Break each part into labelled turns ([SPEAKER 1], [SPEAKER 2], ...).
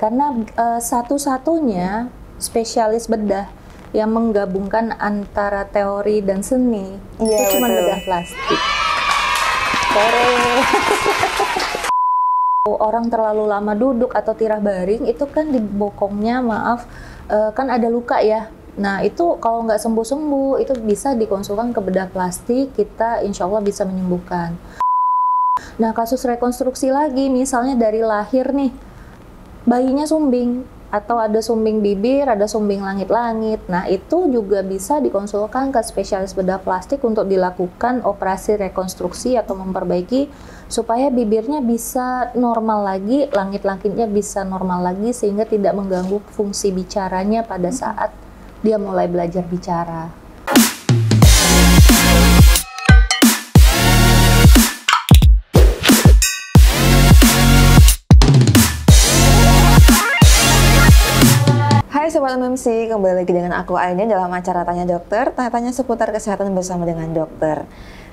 [SPEAKER 1] karena satu-satunya spesialis bedah yang menggabungkan antara teori dan seni itu cuma bedah plastik. Orang terlalu lama duduk atau tirah baring itu kan di bokongnya, kan ada luka ya. Nah itu kalau nggak sembuh-sembuh itu bisa dikonsulkan ke bedah plastik, kita insya Allah bisa menyembuhkan. Nah kasus rekonstruksi lagi, misalnya dari lahir nih, bayinya sumbing, atau ada sumbing bibir, ada sumbing langit-langit. Nah, itu juga bisa dikonsulkan ke spesialis bedah plastik untuk dilakukan operasi rekonstruksi atau memperbaiki supaya bibirnya bisa normal lagi, langit-langitnya bisa normal lagi sehingga tidak mengganggu fungsi bicaranya pada saat dia mulai belajar bicara.
[SPEAKER 2] Hai Sobat MMC, kembali lagi dengan aku Aini dalam acara Tanya Dokter, tanya-tanya seputar kesehatan bersama dengan dokter.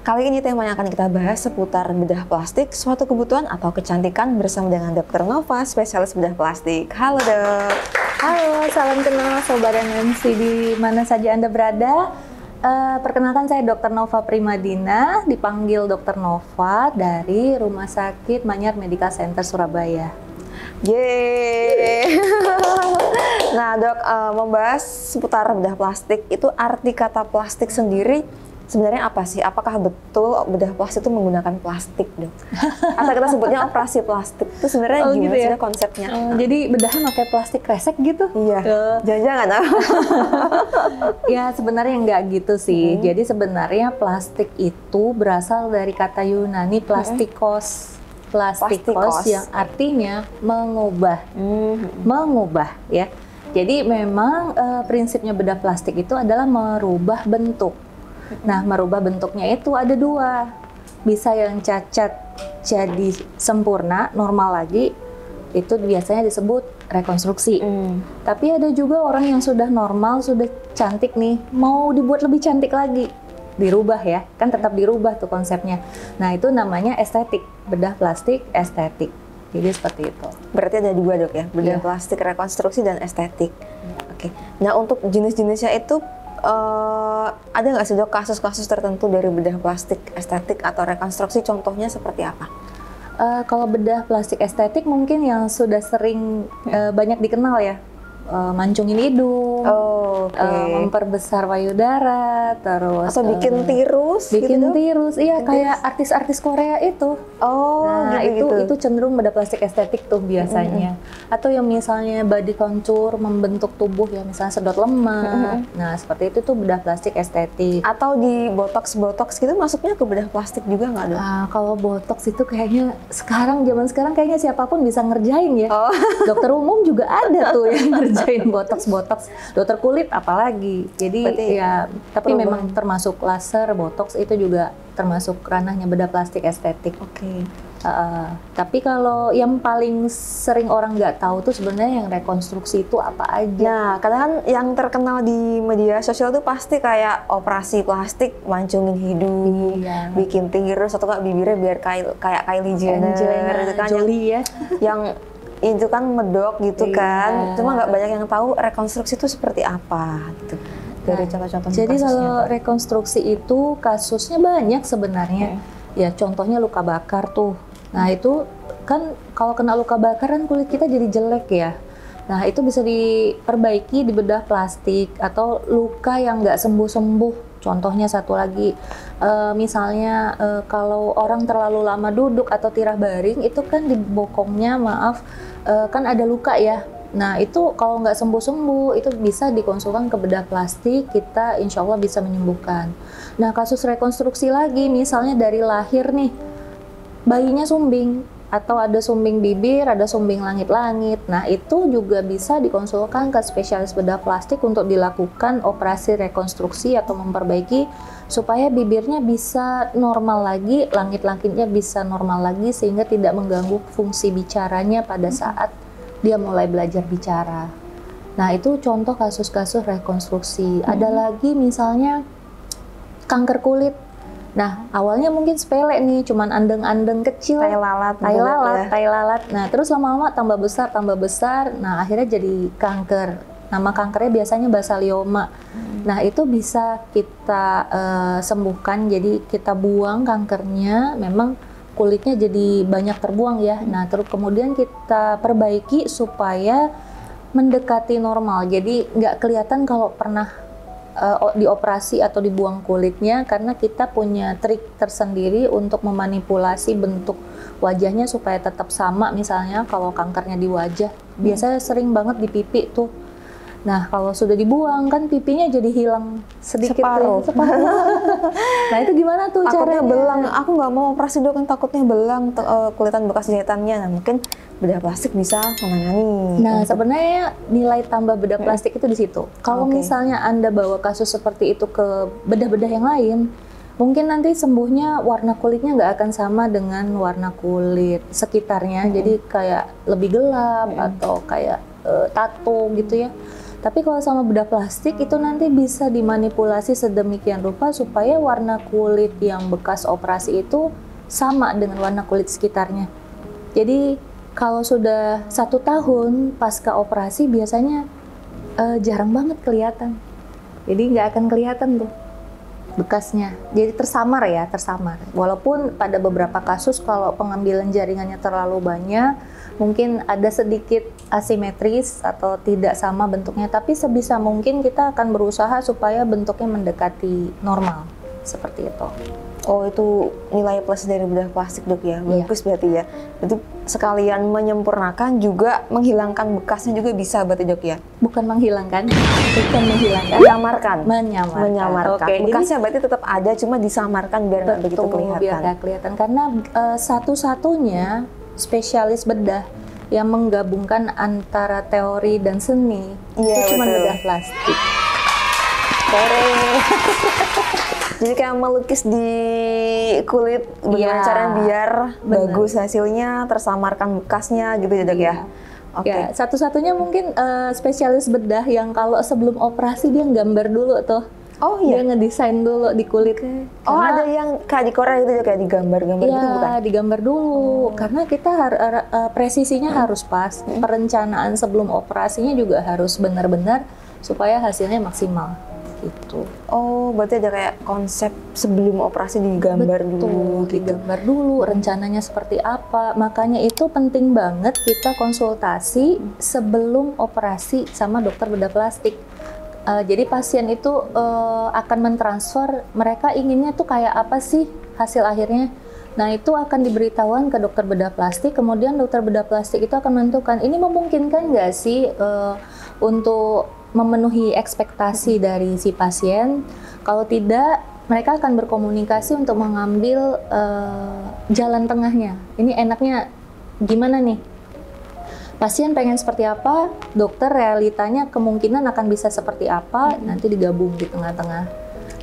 [SPEAKER 2] Kali ini temanya akan kita bahas seputar bedah plastik, suatu kebutuhan atau kecantikan bersama dengan Dokter Nova, spesialis bedah plastik. Halo dok.
[SPEAKER 1] Halo, salam kenal Sobat MMC di mana saja Anda berada. Perkenalkan saya Dr. Nova Primadina, dipanggil Dr. Nova dari Rumah Sakit Manyar Medical Center Surabaya.
[SPEAKER 2] Yeay. Nah dok, membahas seputar bedah plastik, itu arti kata plastik sendiri sebenarnya apa sih? Apakah betul bedah plastik itu menggunakan plastik dok? Atau kita sebutnya operasi plastik, itu sebenarnya gimana
[SPEAKER 1] gitu ya?
[SPEAKER 2] sih konsepnya?
[SPEAKER 1] Jadi bedahnya pakai plastik kresek gitu?
[SPEAKER 2] Iya, jangan-jangan.
[SPEAKER 1] Ya sebenarnya nggak gitu sih. Jadi sebenarnya plastik itu berasal dari kata Yunani plastikos. Plastikos yang artinya mengubah, mengubah ya. Jadi memang prinsipnya bedah plastik itu adalah merubah bentuk. Nah, merubah bentuknya itu ada dua, bisa yang cacat jadi sempurna, normal lagi, itu biasanya disebut rekonstruksi. Tapi ada juga orang yang sudah normal, sudah cantik nih, mau dibuat lebih cantik lagi, dirubah ya, kan tetap dirubah tuh konsepnya. Nah itu namanya estetik, bedah plastik estetik. Jadi seperti itu.
[SPEAKER 2] Berarti ada dua dok ya, bedah plastik rekonstruksi dan estetik. Oke. Nah untuk jenis-jenisnya itu ada nggak sih dok kasus-kasus tertentu dari bedah plastik estetik atau rekonstruksi? Contohnya seperti apa?
[SPEAKER 1] Kalau bedah plastik estetik mungkin yang sudah sering banyak dikenal ya. Mancungin hidung, memperbesar payudara, terus
[SPEAKER 2] atau bikin tirus,
[SPEAKER 1] iya kayak artis-artis Korea itu. Nah itu cenderung bedah plastik estetik tuh biasanya. Atau yang misalnya body contour, membentuk tubuh ya, misalnya sedot lemak. Nah seperti itu tuh bedah plastik estetik.
[SPEAKER 2] Atau di botox gitu masuknya ke bedah plastik juga nggak dok?
[SPEAKER 1] Kalau botox itu kayaknya zaman sekarang kayaknya siapapun bisa ngerjain ya. Dokter umum juga ada tuh yang ngerjain botox, dokter kulit apalagi. Jadi berarti ya, tapi memang termasuk laser, botox itu juga termasuk ranahnya bedah plastik estetik. Tapi kalau yang paling sering orang nggak tahu tuh sebenarnya yang rekonstruksi itu apa aja.
[SPEAKER 2] Nah, kadang kan yang terkenal di media sosial tuh pasti kayak operasi plastik, mancungin hidung, bikin tirus atau nggak bibirnya biar kayak Kylie Jenner, gitu kan,
[SPEAKER 1] Jolie ya.
[SPEAKER 2] Yang itu kan medok gitu kan, cuma nggak banyak yang tahu rekonstruksi itu seperti apa gitu. Dari contoh-contoh
[SPEAKER 1] jadi kalau rekonstruksi itu kasusnya banyak sebenarnya. Ya contohnya luka bakar tuh. Nah itu kan kalau kena luka bakar kan kulit kita jadi jelek ya. Nah itu bisa diperbaiki di bedah plastik. Atau luka yang nggak sembuh-sembuh. Contohnya satu lagi, misalnya kalau orang terlalu lama duduk atau tirah baring, itu kan di bokongnya, kan ada luka ya. Nah itu kalau nggak sembuh-sembuh, itu bisa dikonsulkan ke bedah plastik, kita insya Allah bisa menyembuhkan. Nah kasus rekonstruksi lagi, misalnya dari lahir nih, bayinya sumbing, atau ada sumbing bibir, ada sumbing langit-langit. Nah itu juga bisa dikonsulkan ke spesialis bedah plastik untuk dilakukan operasi rekonstruksi atau memperbaiki supaya bibirnya bisa normal lagi, langit-langitnya bisa normal lagi sehingga tidak mengganggu fungsi bicaranya pada saat dia mulai belajar bicara. Nah itu contoh kasus-kasus rekonstruksi. Ada lagi misalnya kanker kulit. Nah, awalnya mungkin sepele nih, cuman andeng-andeng kecil,
[SPEAKER 2] Tai lalat,
[SPEAKER 1] tai
[SPEAKER 2] gitu
[SPEAKER 1] lalat,
[SPEAKER 2] ya.
[SPEAKER 1] tai lalat. Nah, terus lama-lama tambah besar. Nah, akhirnya jadi kanker. Nama kankernya biasanya basalioma. Nah, itu bisa kita sembuhkan. Jadi kita buang kankernya. Memang kulitnya jadi banyak terbuang ya. Nah, terus kemudian kita perbaiki supaya mendekati normal. Jadi nggak kelihatan kalau pernah dioperasi atau dibuang kulitnya, karena kita punya trik tersendiri untuk memanipulasi bentuk wajahnya supaya tetap sama. Misalnya kalau kankernya di wajah, biasanya sering banget di pipi tuh. Nah, kalau sudah dibuang kan pipinya jadi hilang sedikit
[SPEAKER 2] Separuh.
[SPEAKER 1] Nah, itu gimana tuh
[SPEAKER 2] Takutnya
[SPEAKER 1] caranya?
[SPEAKER 2] belang, aku nggak mau operasi dok, kan takutnya belang kulitan bekas jahitannya. Nah mungkin bedah plastik bisa menangani.
[SPEAKER 1] Nah, sebenarnya nilai tambah bedah plastik itu di situ. Kalau
[SPEAKER 2] Oke.
[SPEAKER 1] misalnya Anda bawa kasus seperti itu ke bedah-bedah yang lain, mungkin nanti sembuhnya warna kulitnya nggak akan sama dengan warna kulit sekitarnya. Jadi kayak lebih gelap atau kayak tato gitu ya. Tapi kalau sama bedah plastik itu nanti bisa dimanipulasi sedemikian rupa supaya warna kulit yang bekas operasi itu sama dengan warna kulit sekitarnya. Jadi kalau sudah 1 tahun pasca operasi biasanya jarang banget kelihatan. Jadi nggak akan kelihatan tuh bekasnya. Jadi tersamar ya, tersamar. Walaupun pada beberapa kasus kalau pengambilan jaringannya terlalu banyak, mungkin ada sedikit asimetris atau tidak sama bentuknya, tapi sebisa mungkin kita akan berusaha supaya bentuknya mendekati normal. Seperti itu.
[SPEAKER 2] Oh itu nilai plus dari bedah plastik dok ya, bagus berarti ya. Berarti sekalian menyempurnakan juga menghilangkan bekasnya juga bisa berarti dok ya?
[SPEAKER 1] Bukan menghilangkan, bukan menghilangkan.
[SPEAKER 2] Menyamarkan.
[SPEAKER 1] Oke,
[SPEAKER 2] Bekasnya berarti tetap ada, cuma disamarkan biar nggak begitu kelihatan.
[SPEAKER 1] Biar nggak kelihatan. Karena satu-satunya spesialis bedah yang menggabungkan antara teori dan seni itu cuma bedah plastik.
[SPEAKER 2] Jadi kayak melukis di kulit dengan cara biar bagus hasilnya, tersamarkan bekasnya gitu ya dok ya?
[SPEAKER 1] Oke. Ya, satu-satunya mungkin spesialis bedah yang kalau sebelum operasi dia gambar dulu tuh.
[SPEAKER 2] Oh iya?
[SPEAKER 1] Dia ngedesain dulu di kulit.
[SPEAKER 2] Oh ada yang kayak di Korea gitu ya, kayak digambar-gambar gitu bukan?
[SPEAKER 1] Iya, digambar dulu. Karena kita presisinya harus pas. Perencanaan sebelum operasinya juga harus benar-benar supaya hasilnya maksimal. Itu.
[SPEAKER 2] Oh, berarti ada kayak konsep sebelum operasi digambar dulu gitu.
[SPEAKER 1] Digambar dulu rencananya seperti apa. Makanya itu penting banget kita konsultasi sebelum operasi sama dokter bedah plastik. Jadi pasien itu akan mentransfer mereka inginnya tuh kayak apa sih hasil akhirnya. Nah, itu akan diberitahukan ke dokter bedah plastik, kemudian dokter bedah plastik itu akan menentukan ini memungkinkan nggak sih untuk memenuhi ekspektasi dari si pasien. Kalau tidak, mereka akan berkomunikasi untuk mengambil jalan tengahnya. Ini enaknya gimana nih? Pasien pengen seperti apa, dokter realitanya kemungkinan akan bisa seperti apa, nanti digabung di tengah-tengah.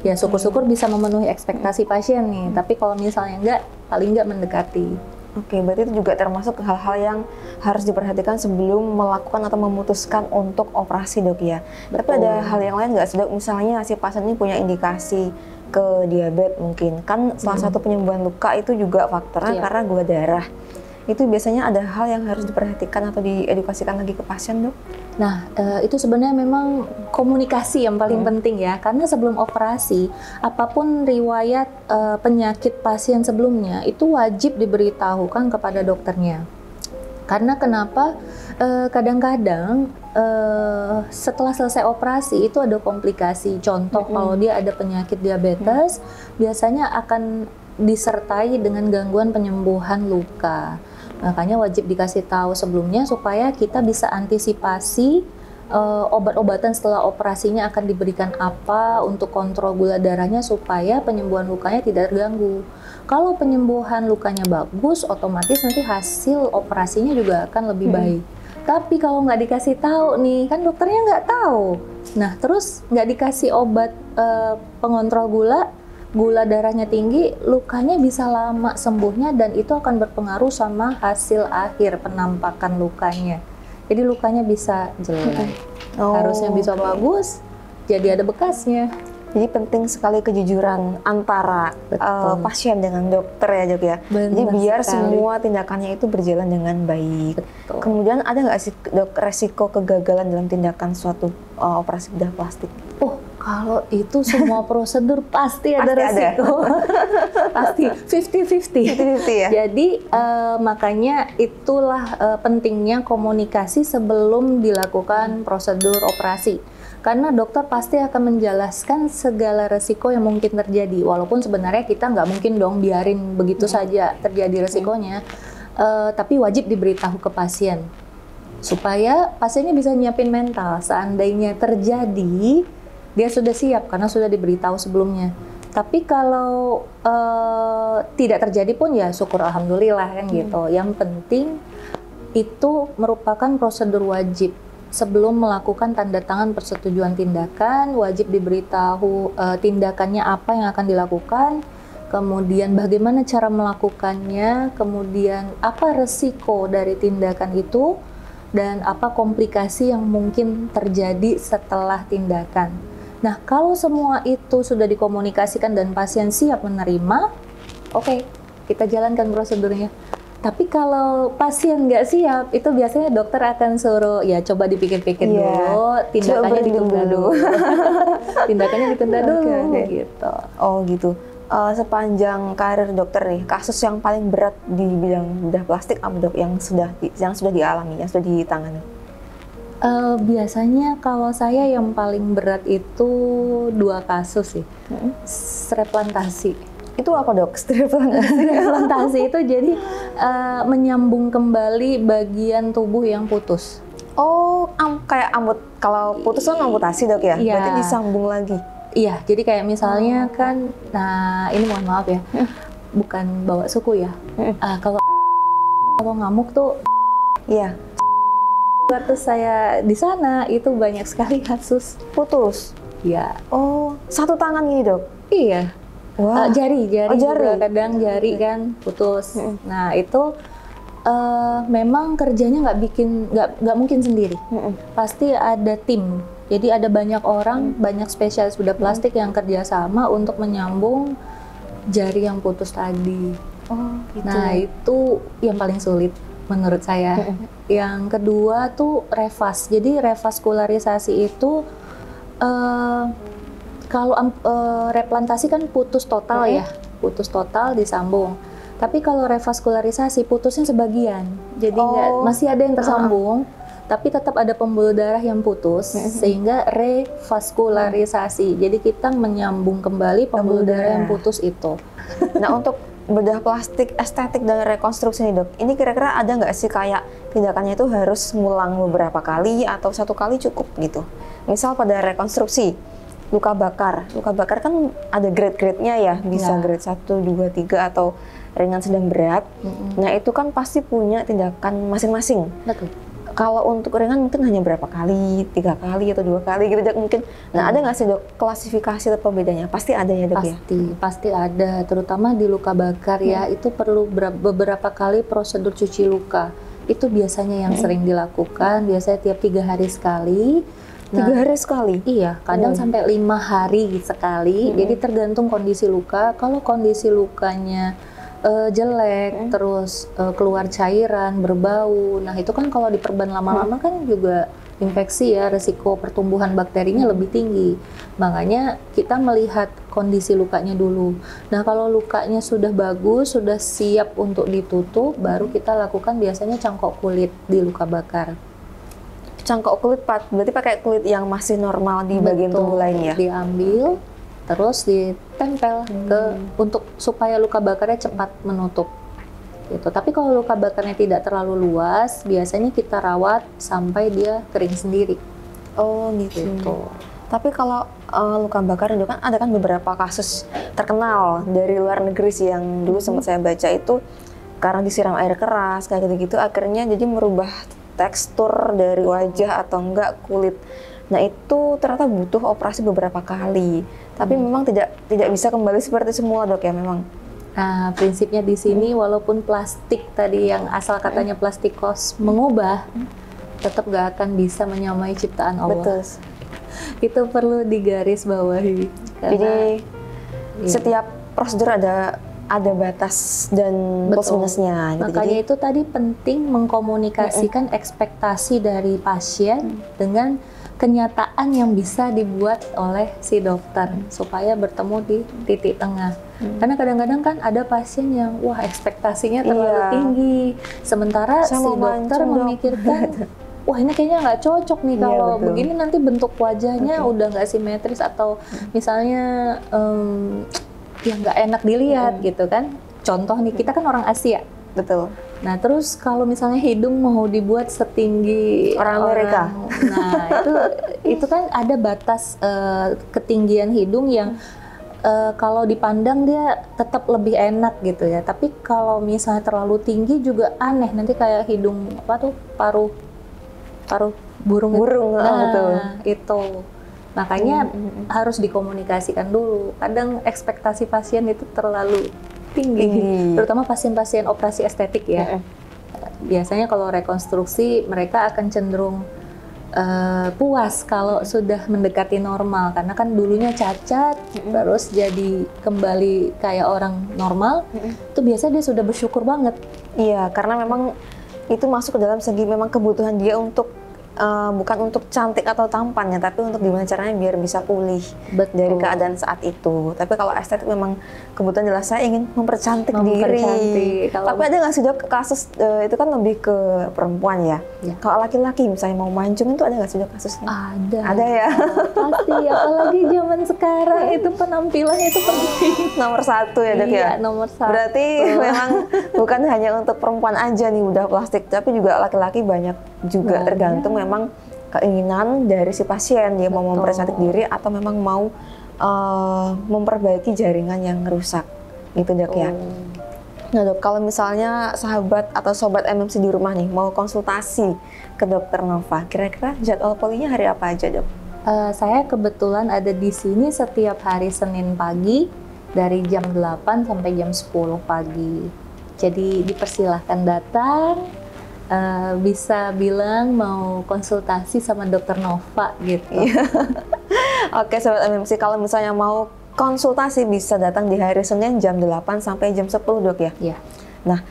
[SPEAKER 1] Ya syukur-syukur bisa memenuhi ekspektasi pasien nih, tapi kalau misalnya enggak, paling enggak mendekati.
[SPEAKER 2] Oke, berarti itu juga termasuk hal-hal yang harus diperhatikan sebelum melakukan atau memutuskan untuk operasi dok ya. Tapi ada hal yang lain nggak sih dok? Misalnya si pasien ini punya indikasi ke diabetes mungkin, kan salah satu penyembuhan luka itu juga faktornya karena gula darah. Itu biasanya ada hal yang harus diperhatikan atau diedukasikan lagi ke pasien dok?
[SPEAKER 1] Nah, itu sebenarnya memang komunikasi yang paling penting ya, karena sebelum operasi, apapun riwayat penyakit pasien sebelumnya, itu wajib diberitahukan kepada dokternya. Karena kenapa? Kadang-kadang setelah selesai operasi itu ada komplikasi. Contoh kalau dia ada penyakit diabetes, biasanya akan disertai dengan gangguan penyembuhan luka. Makanya wajib dikasih tahu sebelumnya supaya kita bisa antisipasi obat-obatan setelah operasinya akan diberikan apa untuk kontrol gula darahnya supaya penyembuhan lukanya tidak terganggu. Kalau penyembuhan lukanya bagus, otomatis nanti hasil operasinya juga akan lebih baik. Tapi kalau nggak dikasih tahu nih, kan dokternya nggak tahu. Nah, terus nggak dikasih obat pengontrol gula darahnya tinggi, lukanya bisa lama sembuhnya dan itu akan berpengaruh sama hasil akhir penampakan lukanya. Jadi lukanya bisa jelek. Harusnya bisa bagus, jadi ada bekasnya.
[SPEAKER 2] Jadi penting sekali kejujuran antara pasien dengan dokter ya Dok ya.
[SPEAKER 1] Benar
[SPEAKER 2] Jadi biar
[SPEAKER 1] sekali.
[SPEAKER 2] semua tindakannya itu berjalan dengan baik.
[SPEAKER 1] Betul.
[SPEAKER 2] Kemudian ada nggak sih Dok resiko kegagalan dalam tindakan suatu operasi bedah plastik?
[SPEAKER 1] Oh, kalau itu semua prosedur pasti ada
[SPEAKER 2] Pasti ada.
[SPEAKER 1] resiko. Pasti 50-50.
[SPEAKER 2] 50-50 ya?
[SPEAKER 1] Jadi makanya itulah pentingnya komunikasi sebelum dilakukan prosedur operasi. Karena dokter pasti akan menjelaskan segala resiko yang mungkin terjadi. Walaupun sebenarnya kita nggak mungkin dong biarin begitu saja terjadi resikonya. Tapi wajib diberitahu ke pasien. Supaya pasiennya bisa nyiapin mental. Seandainya terjadi, dia sudah siap karena sudah diberitahu sebelumnya. Tapi kalau tidak terjadi pun ya syukur alhamdulillah kan gitu. Yang penting itu merupakan prosedur wajib. Sebelum melakukan tanda tangan persetujuan tindakan, wajib diberitahu tindakannya apa yang akan dilakukan, kemudian bagaimana cara melakukannya, kemudian apa resiko dari tindakan itu, dan apa komplikasi yang mungkin terjadi setelah tindakan. Nah, kalau semua itu sudah dikomunikasikan dan pasien siap menerima, oke, kita jalankan prosedurnya. Tapi kalau pasien nggak siap, itu biasanya dokter akan suruh, ya coba dipikir-pikir dulu, tindakannya ditunda dulu. Tindakannya ditunda dulu, gitu.
[SPEAKER 2] Oh gitu. Sepanjang karir dokter nih, kasus yang paling berat di bidang bedah plastik apa Dok yang sudah dialami, yang sudah ditangani?
[SPEAKER 1] Biasanya kalau saya yang paling berat itu 2 kasus sih. Replantasi.
[SPEAKER 2] Itu apa Dok?
[SPEAKER 1] Replantasi itu jadi menyambung kembali bagian tubuh yang putus.
[SPEAKER 2] Oh, kayak kalau putus kan amputasi Dok ya?
[SPEAKER 1] Iya.
[SPEAKER 2] Berarti disambung lagi?
[SPEAKER 1] Iya, jadi kayak misalnya kan, nah ini mohon maaf ya, bukan bawa suku ya. Kalau ngamuk tuh,
[SPEAKER 2] Iya.
[SPEAKER 1] waktu saya di sana itu banyak sekali kasus.
[SPEAKER 2] Putus?
[SPEAKER 1] Ya,
[SPEAKER 2] Oh, satu tangan gini Dok?
[SPEAKER 1] iya.
[SPEAKER 2] Wah.
[SPEAKER 1] Jari
[SPEAKER 2] Oh,
[SPEAKER 1] juga kadang jari kan putus. Nah itu memang kerjanya nggak mungkin sendiri. Pasti ada tim. Jadi ada banyak orang, banyak spesialis bedah plastik yang kerjasama untuk menyambung jari yang putus tadi.
[SPEAKER 2] Oh, gitu.
[SPEAKER 1] Nah itu yang paling sulit menurut saya. Yang kedua tuh revas. Jadi revaskularisasi itu kalau replantasi kan putus total ya, putus total disambung. Tapi kalau revaskularisasi putusnya sebagian, jadi masih ada yang tersambung, tapi tetap ada pembuluh darah yang putus, sehingga revaskularisasi. Jadi kita menyambung kembali pembuluh darah yang putus itu.
[SPEAKER 2] Nah untuk bedah plastik estetik dan rekonstruksi nih Dok, ini kira-kira ada nggak sih kayak tindakannya itu harus ngulang beberapa kali atau satu kali cukup gitu? Misal pada rekonstruksi, luka bakar kan ada grade-grade-nya ya, bisa grade 1, 2, 3 atau ringan sedang berat. Nah itu kan pasti punya tindakan masing-masing.
[SPEAKER 1] Betul.
[SPEAKER 2] Kalau untuk ringan mungkin hanya berapa kali, 3 kali atau 2 kali gitu Dok mungkin. Nah ada nggak sih Dok klasifikasi atau bedanya? Pasti ada ya Dok ya?
[SPEAKER 1] Pasti ada, terutama di luka bakar ya, itu perlu beberapa kali prosedur cuci luka. Itu biasanya yang sering dilakukan, biasanya tiap 3 hari sekali.
[SPEAKER 2] 3 hari sekali?
[SPEAKER 1] Iya, kadang sampai 5 hari sekali. Jadi tergantung kondisi luka. Kalau kondisi lukanya jelek, terus keluar cairan, berbau. Nah itu kan kalau diperban lama-lama kan juga infeksi ya, resiko pertumbuhan bakterinya lebih tinggi. Makanya kita melihat kondisi lukanya dulu. Nah kalau lukanya sudah bagus, sudah siap untuk ditutup, baru kita lakukan biasanya cangkok kulit di luka bakar.
[SPEAKER 2] Cangkok kulit berarti pakai kulit yang masih normal di bagian tubuh lain ya?
[SPEAKER 1] Diambil, terus ditempel untuk supaya luka bakarnya cepat menutup. Gitu. Tapi kalau luka bakarnya tidak terlalu luas, biasanya kita rawat sampai dia kering sendiri.
[SPEAKER 2] Oh gitu. Tapi kalau luka bakar itu kan ada kan beberapa kasus terkenal dari luar negeri sih yang dulu sempat saya baca itu karena disiram air keras kayak gitu-gitu akhirnya jadi merubah tekstur dari wajah atau enggak kulit. Nah itu ternyata butuh operasi beberapa kali. Tapi memang tidak bisa kembali seperti semula Dok ya memang.
[SPEAKER 1] Nah prinsipnya di sini walaupun plastik tadi yang asal katanya plastikos mengubah, tetap gak akan bisa menyamai ciptaan Allah.
[SPEAKER 2] Betul.
[SPEAKER 1] itu perlu digarisbawahi.
[SPEAKER 2] Jadi
[SPEAKER 1] iya.
[SPEAKER 2] setiap prosedur ada batas dan plus minusnya gitu.
[SPEAKER 1] Makanya
[SPEAKER 2] Jadi
[SPEAKER 1] itu tadi penting mengkomunikasikan ekspektasi dari pasien dengan kenyataan yang bisa dibuat oleh si dokter supaya bertemu di titik tengah. Karena kadang-kadang kan ada pasien yang wah ekspektasinya terlalu tinggi, sementara si dokter memikirkan wah ini kayaknya nggak cocok nih kalau begini nanti bentuk wajahnya udah nggak simetris atau misalnya yang nggak enak dilihat gitu kan. Contoh nih, kita kan orang Asia.
[SPEAKER 2] betul.
[SPEAKER 1] Nah terus kalau misalnya hidung mau dibuat setinggi
[SPEAKER 2] Orang Amerika.
[SPEAKER 1] Nah itu kan ada batas ketinggian hidung yang kalau dipandang dia tetap lebih enak gitu ya. Tapi kalau misalnya terlalu tinggi juga aneh, nanti kayak hidung apa tuh paruh burung. Nah
[SPEAKER 2] betul.
[SPEAKER 1] itu. Makanya harus dikomunikasikan dulu. Kadang ekspektasi pasien itu terlalu tinggi. Terutama pasien-pasien operasi estetik ya. Biasanya kalau rekonstruksi mereka akan cenderung puas kalau sudah mendekati normal. Karena kan dulunya cacat, terus jadi kembali kayak orang normal. Itu biasanya dia sudah bersyukur banget.
[SPEAKER 2] Iya, karena memang itu masuk ke dalam segi memang kebutuhan dia untuk bukan untuk cantik atau tampannya, tapi untuk gimana caranya biar bisa pulih dari keadaan saat itu. Tapi kalau estetik memang kebutuhan jelas saya ingin mempercantik diri. Tapi ada nggak sih dok kasus itu kan lebih ke perempuan ya? Kalau laki-laki misalnya mau mancung itu ada nggak sih dok kasusnya? Ada ya.
[SPEAKER 1] Pasti, apalagi zaman sekarang itu penampilan itu penting.
[SPEAKER 2] Nomor 1 ya dok ya?
[SPEAKER 1] Iya, nomor 1.
[SPEAKER 2] Berarti memang bukan hanya untuk perempuan aja nih bedah plastik, tapi juga laki-laki banyak juga tergantung memang keinginan dari si pasien dia mau mempercantik diri atau memang mau memperbaiki jaringan yang rusak gitu dok ya. Nah dok, kalau misalnya sahabat atau sobat MMC di rumah nih mau konsultasi ke dokter Nova, kira-kira jadwal polinya hari apa aja dok?
[SPEAKER 1] Saya kebetulan ada di sini setiap hari Senin pagi dari jam 8 sampai jam 10 pagi. Jadi dipersilahkan datang. Bisa bilang mau konsultasi sama dokter Nova gitu.
[SPEAKER 2] Oke sobat MMC, kalau misalnya mau konsultasi bisa datang di hari Senin jam 8 sampai jam 10 dok ya?
[SPEAKER 1] Iya.
[SPEAKER 2] Nah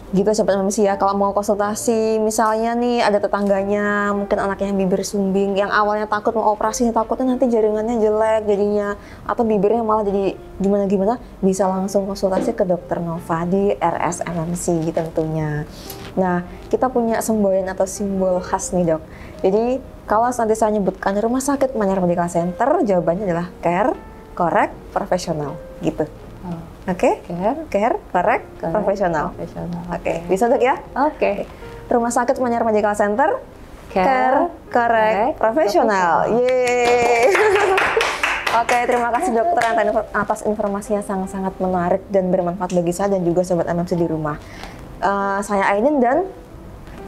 [SPEAKER 2] gitu sobat MMC ya, kalau mau konsultasi misalnya nih ada tetangganya mungkin anaknya bibir sumbing yang awalnya takut mau operasi, takutnya nanti jaringannya jelek jadinya atau bibirnya malah jadi gimana-gimana, bisa langsung konsultasi ke dokter Nova di RS MMC gitu tentunya. Nah, kita punya semboyan atau simbol khas nih dok. Jadi, kalau nanti saya nyebutkan Rumah Sakit Manyar Medical Center, jawabannya adalah care, correct, profesional gitu. Oke? Care, correct, profesional. Oke, bisa dok ya?
[SPEAKER 1] Oke.
[SPEAKER 2] Rumah Sakit Manyar Medical Center, care, correct, profesional. Yeay! Oke, terima kasih dokter atas informasinya sangat-sangat menarik dan bermanfaat bagi saya dan juga sobat MMC di rumah. Saya Ainin dan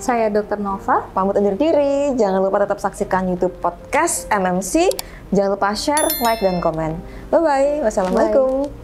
[SPEAKER 1] saya Dr. Nova.
[SPEAKER 2] Pamit undur diri. Jangan lupa tetap saksikan YouTube podcast MMC. Jangan lupa share, like, dan komen. Bye-bye. Wassalamualaikum.